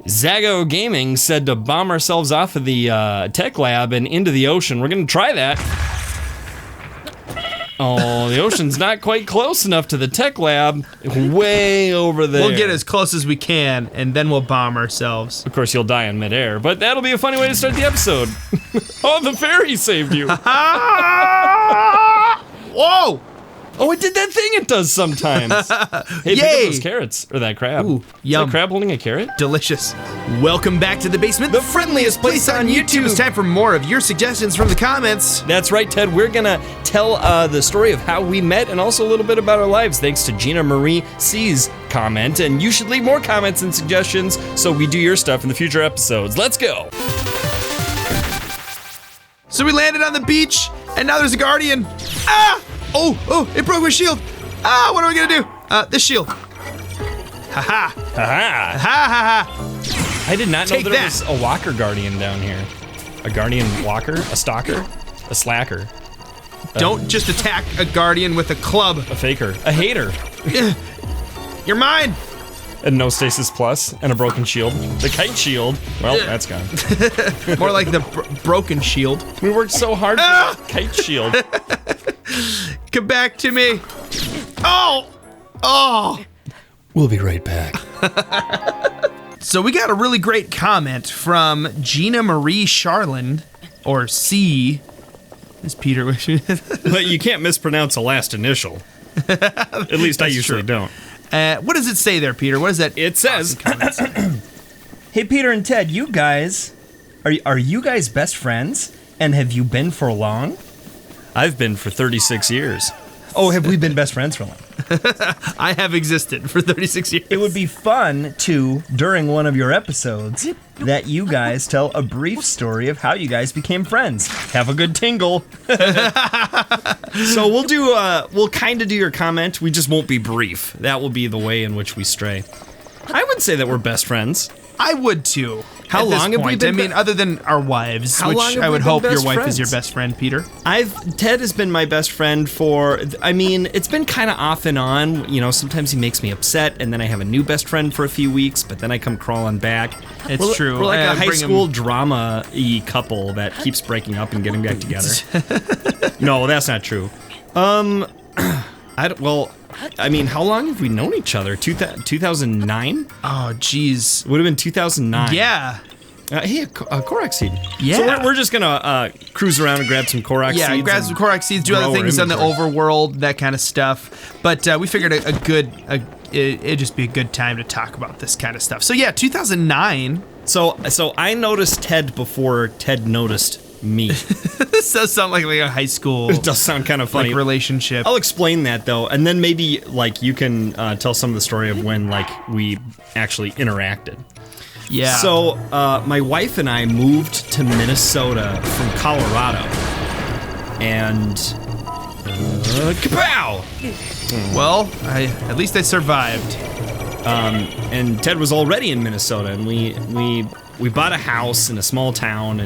Zago Gaming said to bomb ourselves off of the tech lab and into the ocean. We're gonna try that. Oh, the ocean's not quite close enough to the tech lab. Way over there. We'll get as close as we can, and then we'll bomb ourselves. Of course, you'll die in midair, but that'll be a funny way to start the episode. Oh, the fairy saved you. Whoa! Oh, it did that thing it does sometimes. Hey, pick up those carrots, or that crab. Ooh, yum. Is that crab holding a carrot? Delicious. Welcome back to the basement, the friendliest place on YouTube. It's time for more of your suggestions from the comments. That's right, Ted. We're gonna tell the story of how we met and also a little bit about our lives, thanks to Gina Marie C's comment. And you should leave more comments and suggestions so we do your stuff in the future episodes. Let's go. So we landed on the beach, and now there's a guardian. Ah! Oh, it broke my shield. Ah, what are we gonna do? This shield. Ha-ha. Ha-ha. Ha-ha-ha. I did not know Take there that. was a walker guardian down here. A guardian walker? A stalker? A slacker? Don't just attack a guardian with a club. A faker? A hater? You're mine. And no stasis plus, and a broken shield. The kite shield, well, that's gone. More like the broken shield. We worked so hard for the kite shield. Come back to me. Oh. We'll be right back. So we got a really great comment from Gina Marie Charlin, or C, as Peter wishes. But you can't mispronounce a last initial. At least I usually don't. What does it say there, Peter? What is that? It says, Hey, Peter and Ted, you guys, are you guys best friends? And have you been for long? I've been for 36 years. Oh, have we been best friends for long? I have existed for 36 years. It would be fun to, during one of your episodes, that you guys tell a brief story of how you guys became friends. Have a good tingle. So we'll kind of do your comment. We just won't be brief. That will be the way in which we stray. I would say that we're best friends. I would too. How at this long have we point. been I mean, other than our wives, How long which have I we would been hope your best wife is friends? your best friend, Peter. Ted has been my best friend for, I mean, it's been kind of off and on. You know, sometimes he makes me upset, and then I have a new best friend for a few weeks, but then I come crawling back. It's true. We're like a high bring school drama-y couple that keeps breaking up and getting back together. No, that's not true. I mean, how long have we known each other? 2009? Oh, jeez. Would have been 2009. Yeah. Hey, a Korok seed. Yeah. So we're just gonna cruise around and grab some Korok seeds. Yeah, grab some Korok seeds, do grow other our things on the inventory. Overworld, that kind of stuff. But we figured it'd just be a good time to talk about this kind of stuff. So yeah, 2009. So I noticed Ted before Ted noticed me. This does sound like a high school It does sound kind of funny. relationship. I'll explain that though, and then maybe like you can tell some of the story of when like we actually interacted. Yeah. So my wife and I moved to Minnesota from Colorado, and kapow! Well, at least I survived. And Ted was already in Minnesota, and we bought a house in a small town,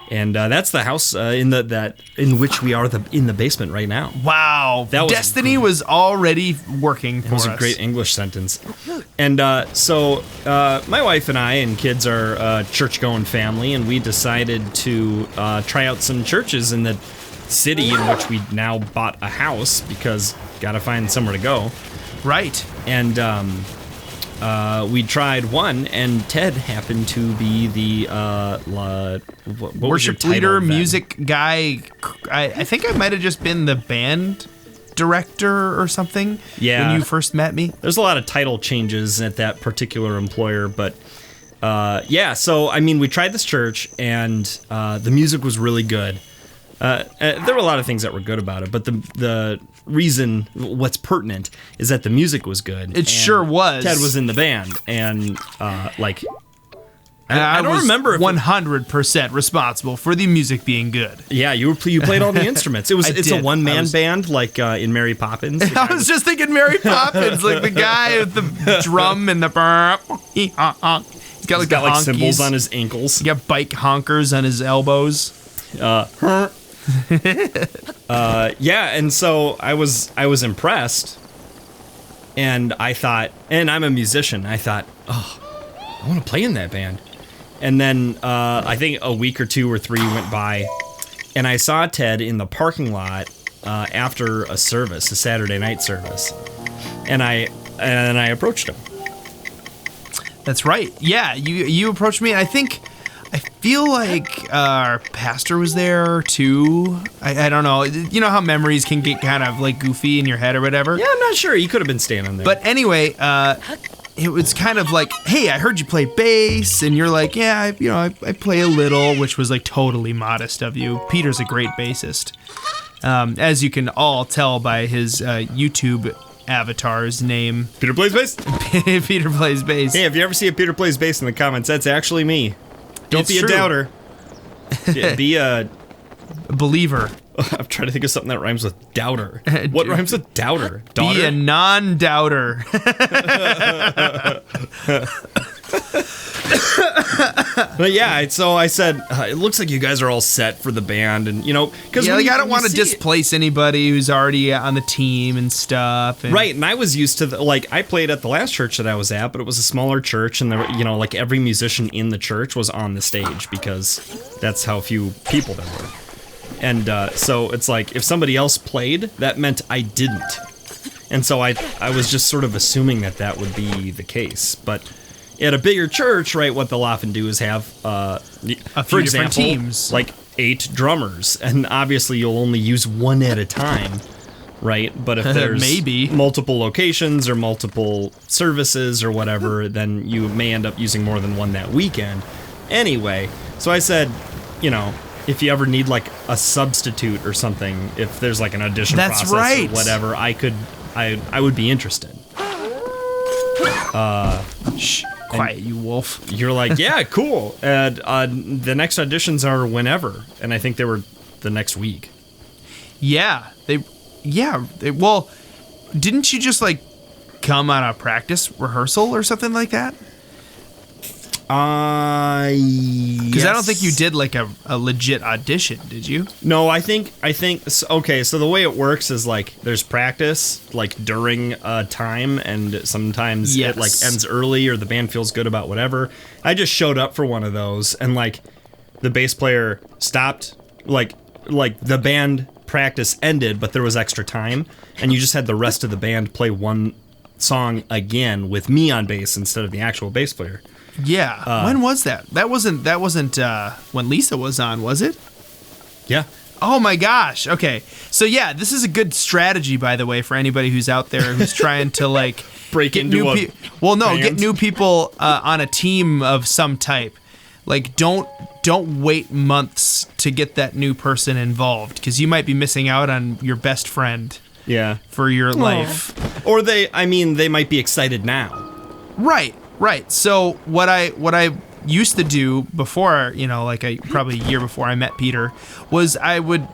and that's the house in which we are in the basement right now. Wow. That was Destiny was already working for us. That was a great English sentence. And so my wife and I and kids are a church-going family, and we decided to try out some churches in the city in which we now bought a house because gotta find somewhere to go. Right. And we tried one, and Ted happened to be the what was your Worship title leader, then? music guy. I think I might have just been the band director or something. Yeah. When you first met me. There's a lot of title changes at that particular employer, but yeah. So I mean, we tried this church, and the music was really good. There were a lot of things that were good about it, but the reason, what's pertinent, is that the music was good. It sure was. Ted was in the band, and like, And I don't was remember if 100% responsible for the music being good. yeah, you played all the instruments. It's a did. one-man band, like in Mary Poppins. The I guy was just thinking Mary Poppins, like the guy with the drum and the burp. He's got like He's the got like honkies. cymbals on his ankles. He's got bike honkers on his elbows. Yeah, and so I was impressed, and I thought, and I'm a musician. I thought, oh, I want to play in that band. And then I think a week or 2 or 3 went by, and I saw Ted in the parking lot after a service, a Saturday night service, and I approached him. That's right. Yeah, you approached me, and I feel like our pastor was there too. I don't know. You know how memories can get kind of like goofy in your head or whatever? Yeah, I'm not sure. He could have been standing there. But anyway, it was kind of like, hey, I heard you play bass, and you're like, yeah, I play a little, which was like totally modest of you. Peter's a great bassist, as you can all tell by his YouTube avatar's name. Peter plays bass. Peter plays bass. Hey, if you ever see a Peter plays bass in the comments, that's actually me. Don't It's be true. a doubter. Be a believer. I'm trying to think of something that rhymes with doubter. What rhymes with doubter? Daughter? Be a non-doubter. But yeah, so I said, it looks like you guys are all set for the band, and because I don't want to displace anybody who's already on the team and stuff. And right, and I was used to I played at the last church that I was at, but it was a smaller church, and there were, like every musician in the church was on the stage because that's how few people there were. And so it's like if somebody else played, that meant I didn't. And so I was just sort of assuming that would be the case. But at a bigger church, right, what they'll often do is have, a few for different example, teams. like 8 drummers. And obviously you'll only use one at a time, right? But if there's Maybe. multiple locations or multiple services or whatever, then you may end up using more than one that weekend. Anyway, so I said, if you ever need like a substitute or something, if there's like an audition That's process right. or whatever, I would be interested. Shh, quiet, you wolf. You're like, yeah, cool. And the next auditions are whenever, and I think they were the next week. Yeah, well, didn't you just like come on a practice rehearsal or something like that? Because I don't think you did like a legit audition, did you? No, I think okay, so the way it works is like there's practice like during a time, and sometimes it like ends early or the band feels good about whatever. I just showed up for one of those, and like the bass player stopped, like the band practice ended, but there was extra time, and you just had the rest of the band play one song again with me on bass instead of the actual bass player. Yeah. When was that? That wasn't when Lisa was on, was it? Yeah. Oh my gosh. Okay. So yeah, this is a good strategy, by the way, for anybody who's out there who's trying to like Break get into new a get band. new people on a team of some type. Like don't wait months to get that new person involved, because you might be missing out on your best friend. Yeah. For your life. Or they might be excited now. Right. So what I used to do before, probably a year before I met Peter, was I would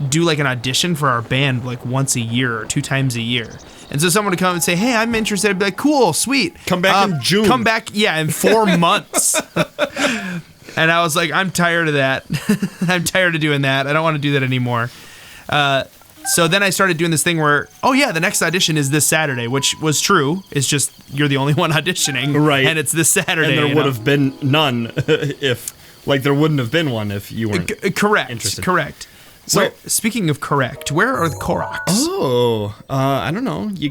do like an audition for our band like once a year or 2 times a year. And so someone would come and say, hey, I'm interested. I'd be like, cool, sweet. Come back in June. Come back, in 4 months. And I was like, I'm tired of that. I'm tired of doing that. I don't want to do that anymore. So then I started doing this thing where, the next audition is this Saturday, which was true. It's just you're the only one auditioning. Right. And it's this Saturday. And there would have been none if, there wouldn't have been one if you weren't interested. Correct. So, speaking of correct, where are the Koroks? Oh, I don't know. You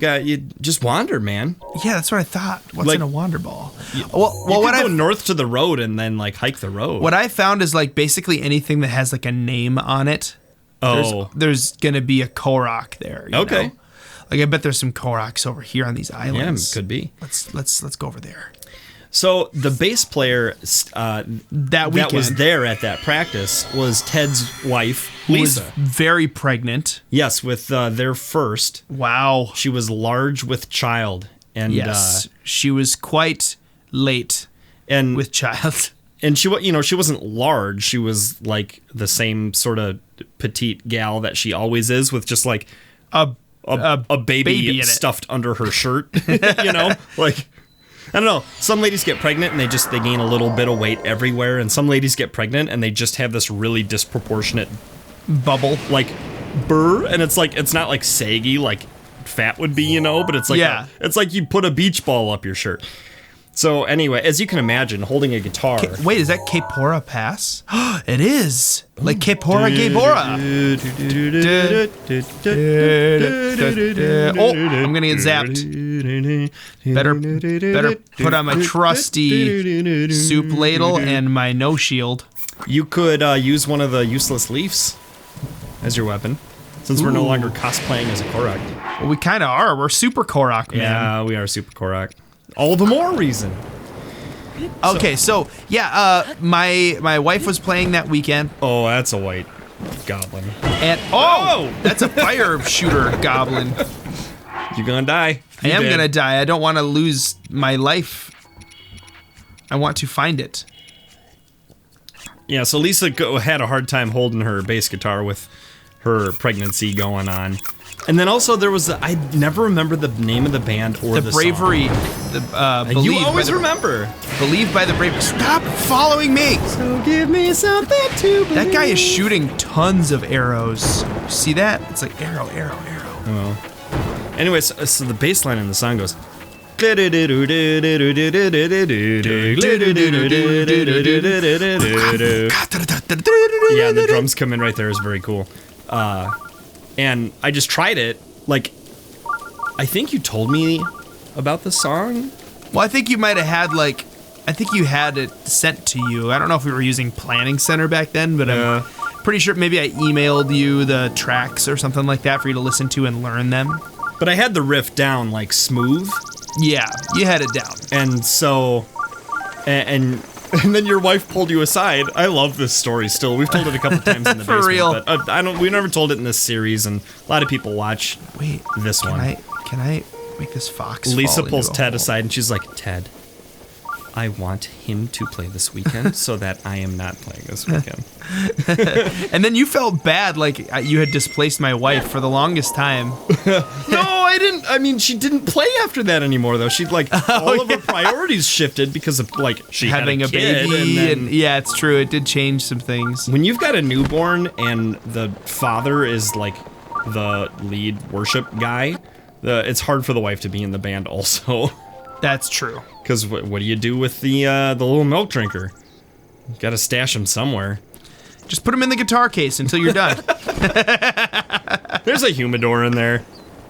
just wander, man. Yeah, that's what I thought. What's in a wander ball? Well, what I go north to the road and then hike the road. What I found is basically anything that has a name on it. There's gonna be a Korok there. You know? I bet there's some Koroks over here on these islands. Yeah, could be. Let's go over there. So the bass player that was there at that practice was Ted's wife, Lisa. Who was very pregnant. Yes, with their first. Wow. She was large with child, and she was quite late and with child. And she wasn't large. She was the same sort of petite gal that she always is, with just a baby stuffed under her shirt. I don't know. Some ladies get pregnant and they gain a little bit of weight everywhere, and some ladies get pregnant and they just have this really disproportionate bubble, burr, and it's not saggy like fat would be, but it's it's like you put a beach ball up your shirt. So anyway, as you can imagine, holding a guitar. Wait, is that Kepora Pass? It is. Like Kepora Gebora. Oh, I'm gonna get zapped. Better put on my trusty soup ladle and my no shield. You could use one of the useless leaves as your weapon, since we're no longer cosplaying as a Korok. Well, we kind of are. We're super Korok, man. Yeah, we are super Korok. All the more reason. Okay, so yeah, my wife was playing that weekend, Oh, that's a white goblin. and that's a fire shooter goblin. You're gonna die. I am gonna die. I don't want to lose my life. I want to find it. Yeah, so Lisa had a hard time holding her bass guitar with her pregnancy going on. And then also there was I never remember the name of the band or the bravery. song. The You always remember. Believe by the bravery. Stop following me. So give me something to believe. That guy is shooting tons of arrows. See that? It's like arrow. Well. Anyways, so the bass line in the song goes. Yeah, the drums come in right there. Is very cool. And I just tried it. Like, I think you told me about the song. Well, I think you might have had I think you had it sent to you. I don't know if we were using Planning Center back then, but I'm pretty sure maybe I emailed you the tracks or something like that for you to listen to and learn them. But I had the riff down like smooth. Yeah, you had it down. And so, and then your wife pulled you aside. I love this story still. We've told it a couple times in the For basement. real. But we never told it in this series, and a lot of people watch this one. Can I make this fox Lisa fall pulls into a Ted hole? aside, and she's like, Ted, I want him to play this weekend so that I am not playing this weekend. And then you felt bad, like you had displaced my wife for the longest time. No, I didn't. I mean, she didn't play after that anymore, though. She'd like all of her priorities shifted because of like she Having had a kid, baby, and then, yeah, it's true. It did change some things. when you've got a newborn and the father is like the lead worship guy, it's hard for the wife to be in the band also. That's true. Because what do you do with the little milk drinker? Got to stash him somewhere. Just put him in the guitar case until you're done. There's a humidor in there.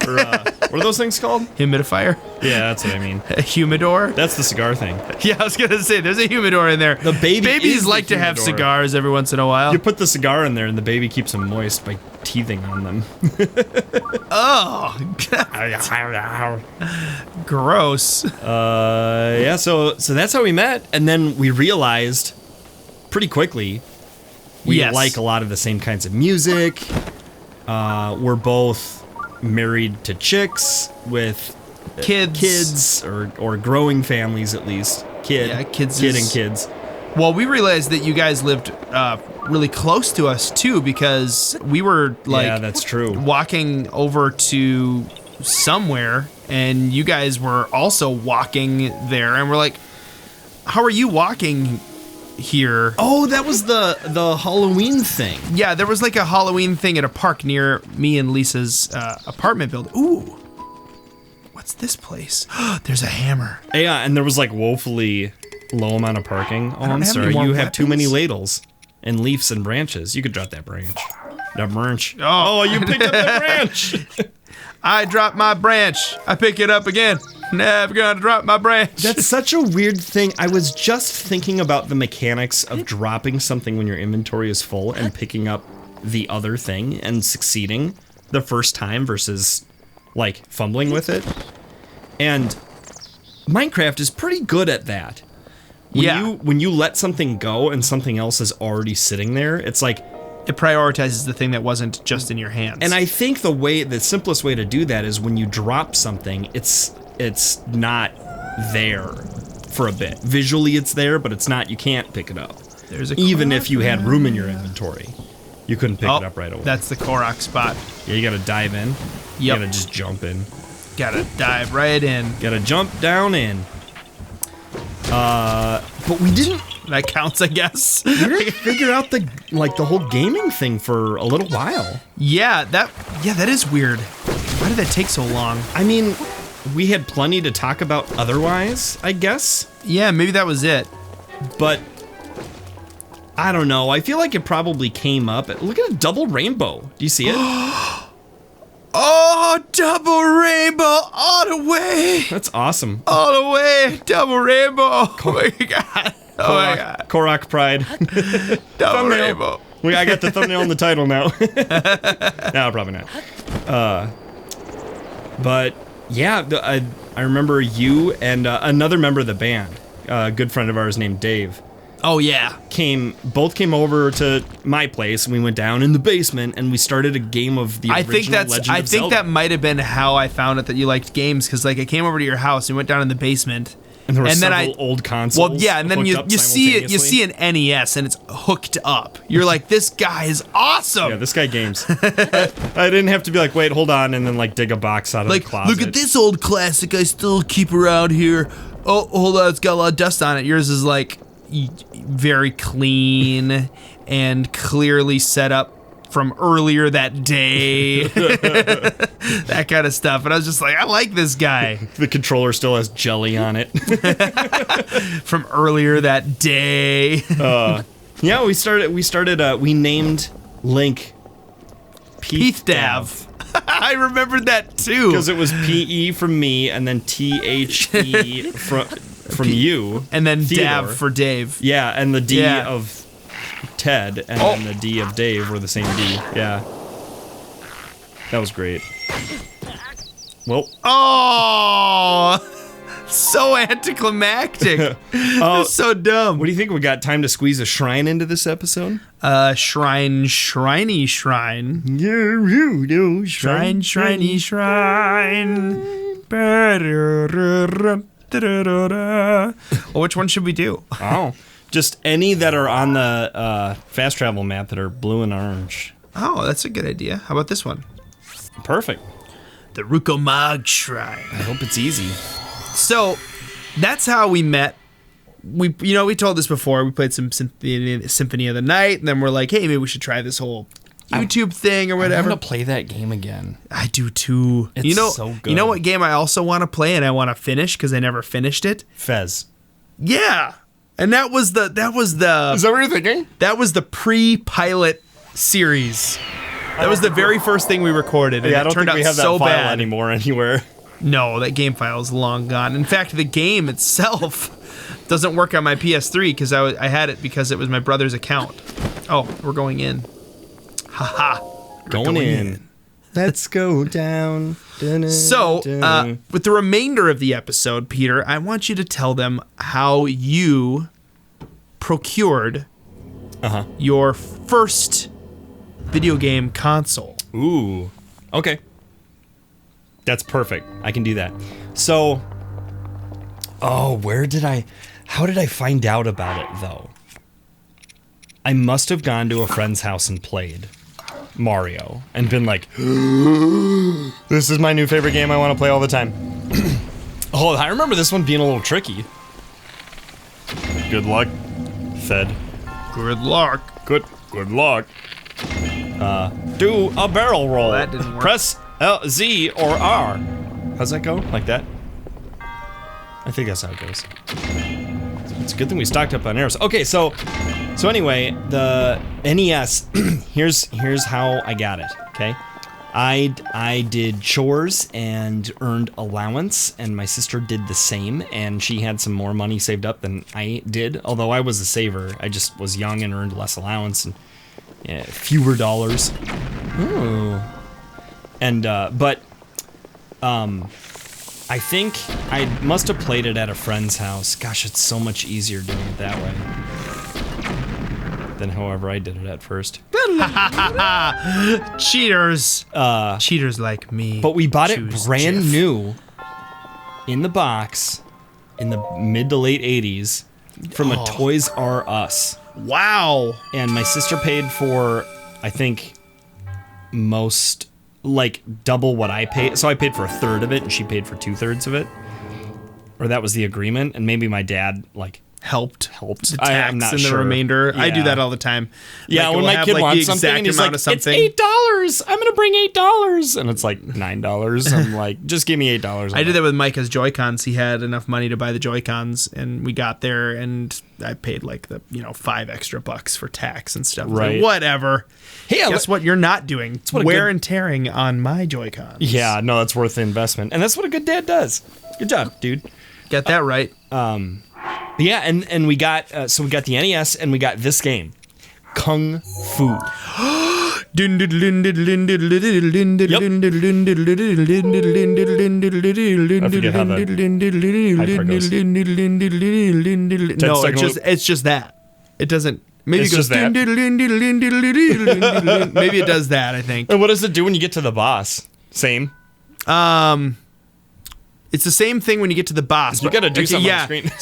Or, what are those things called? Humidifier? Yeah, that's what I mean. A humidor? That's the cigar thing. Yeah, I was gonna say there's a humidor in there. The baby is Babies the like to have humidor. cigars every once in a while. You put the cigar in there and the baby keeps them moist by teething on them. Oh, gross. Yeah, so that's how we met, and then we realized pretty quickly we Yes. like a lot of the same kinds of music. We're both married to chicks with kids or growing families at least. Kid and kids. Well, we realized that you guys lived really close to us too, because we were Yeah, that's true. walking over to somewhere, and you guys were also walking there, and we're like, "How are you walking here?" Oh, that was the Halloween thing. Yeah, there was like a Halloween thing at a park near me and Lisa's apartment building. Ooh, what's this place? There's a hammer. Yeah, and there was like woefully low amount of parking. Oh, I'm have any sorry. more You have too many weapons? ladles and leaves and branches. You could drop that branch. That branch. Oh. Oh, you picked up the branch. I dropped my branch. I pick it up again. Never gonna drop my branch. That's such a weird thing. I was just thinking about the mechanics of dropping something when your inventory is full and picking up the other thing and succeeding the first time versus like fumbling with it. And Minecraft is pretty good at that. When you let something go and something else is already sitting there, it's like It prioritizes the thing that wasn't just in your hands. And I think the simplest way to do that is when you drop something, it's not there for a bit. Visually it's there, but it's not, you can't pick it up. There's a Even Korok if you had room in your inventory, you couldn't pick it up right away. That's the Korok spot. Yeah, you gotta dive in. You Yep. gotta just jump in. Gotta dive right in. Gotta jump down in. But we didn't That counts, I guess. figure out the whole gaming thing for a little while. Yeah, that is weird. Why did that take so long? I mean, we had plenty to talk about otherwise, I guess. Yeah, maybe that was it. But I don't know. I feel like it probably came up. Look at a double rainbow. Do you see it? Oh, double rainbow all the way. That's awesome. All the way. Double rainbow. Oh my God. Oh my God. Korok pride. Double Thumbnail. rainbow. I got the thumbnail and the title now. No, probably not. But yeah, I remember you and another member of the band, a good friend of ours named Dave. Oh yeah. Both came over to my place, and we went down in the basement and we started a game of the original Legend of Zelda. That might have been how I found it that you liked games, because like I came over to your house and went down in the basement. And there were several old consoles. Well, yeah, and then you see an NES and it's hooked up. You're like, this guy is awesome. Yeah, this guy games. I didn't have to be like, wait, hold on, and then like dig a box out of the closet. Look at this old classic I still keep around here. Oh, hold on, it's got a lot of dust on it. Yours is like very clean and clearly set up from earlier that day. That kind of stuff. And I was just like, I like this guy. The controller still has jelly on it. From earlier that day. Yeah, we named Link Peeth Dav. I remembered that too. Because it was PE from me and then THE from you. And then Theodore. Dav for Dave. Yeah, and the D of Ted and then the D of Dave were the same D. Yeah. That was great. Well. Oh, so anticlimactic. So dumb. What do you think? We got time to squeeze a shrine into this episode? Shrine. Shrine. Well, which one should we do? Oh, just any that are on the fast travel map that are blue and orange. Oh, that's a good idea. How about this one? Perfect. The Rukomag Shrine. I hope it's easy. So, that's how we met. We told this before. We played some Symphony of the Night, and then we're like, hey, maybe we should try this whole YouTube thing or whatever. I want to play that game again. I do too. It's so good. You know what game I also want to play and I want to finish because I never finished it? Fez. Yeah. And that was the Is that what you're thinking? That was the pre-pilot series. That was the very first thing we recorded, and I don't it turned think we out have that so file bad anymore anywhere. No, that game file is long gone. In fact, the game itself doesn't work on my PS3 because I had it because it was my brother's account. Oh, we're going in. Haha. Going in. Let's go down. So, with the remainder of the episode, Peter, I want you to tell them how you procured your first video game console. Ooh. Okay. That's perfect. I can do that. So, how did I find out about it, though? I must have gone to a friend's house and played Mario and been like, this is my new favorite game I want to play all the time. Oh, I remember this one being a little tricky. Good luck, Fed. Good luck. Good luck. Do a barrel roll. That didn't work. Press Z or R. How's that go? Like that? I think that's how it goes. It's a good thing we stocked up on arrows. Okay, so anyway, the NES. here's how I got it. Okay, I did chores and earned allowance, and my sister did the same, and she had some more money saved up than I did. Although I was a saver, I just was young and earned less allowance and fewer dollars. Ooh. And I think I must have played it at a friend's house. Gosh, it's so much easier doing it that way than however I did it at first. Cheaters. Cheaters like me. But we bought it brand new in the box in the mid to late 80s from a Toys R Us. Wow. And my sister paid for, I think, double what I paid. So I paid for a third of it and she paid for 2/3 of it. Or that was the agreement. And maybe my dad, helped the I am tax not and the sure. remainder. I do Yeah. that all the time. Yeah, Like, when we'll my have, kid like, wants the something, exact and he's amount like, of something. "It's $8. I'm gonna bring $8," and it's like $9. I'm like, just give me $8. I did that with Micah's Joy-Cons. He had enough money to buy the Joy-Cons, and we got there, and I paid like the $5 extra for tax and stuff. Right. Like, whatever. Hey, Guess what? You're not doing what a wear good- and tearing on my Joy-Cons. Yeah, no, that's worth the investment, and that's what a good dad does. Good job, dude. Get that right. Yeah, and we got so we got the NES, and we got this game, Kung Fu. No, it's just that. It doesn't. Maybe It's it goes. just that. Maybe it does that. I think. And what does it do when you get to the boss? Same. It's the same thing when you get to the boss. You gotta do something on yeah. the screen.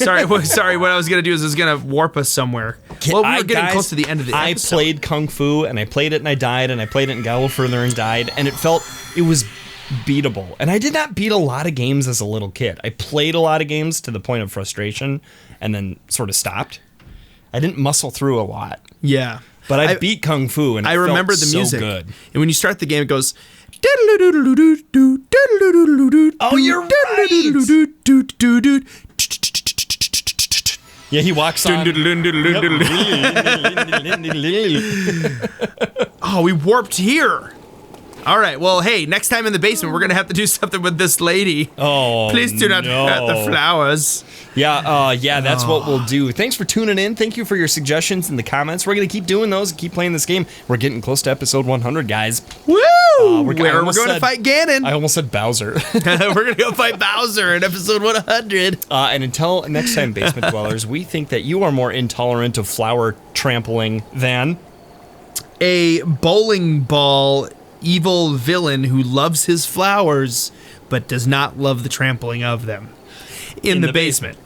Sorry. What I was gonna do is gonna warp us somewhere. Well, we were getting close to the end of the episode. I played Kung Fu, and I played it, and I died, and I played it and got a little further and died, and it was beatable. And I did not beat a lot of games as a little kid. I played a lot of games to the point of frustration, and then sort of stopped. I didn't muscle through a lot. Yeah. But I beat Kung Fu, and I remember the so music. good. And when you start the game, it goes. Oh, you're right. Yeah, he walks on. Oh, we warped here. All right. Well, hey, next time in the basement, we're gonna have to do something with this lady. Oh, Please do not hurt the flowers. Yeah, that's what we'll do. Thanks for tuning in. Thank you for your suggestions in the comments. We're going to keep doing those and keep playing this game. We're getting close to episode 100, guys. Woo! We're going to fight Ganon. I almost said Bowser. We're going to go fight Bowser in episode 100. And until next time, Basement Dwellers, we think that you are more intolerant of flower trampling than a bowling ball evil villain who loves his flowers but does not love the trampling of them. In the basement.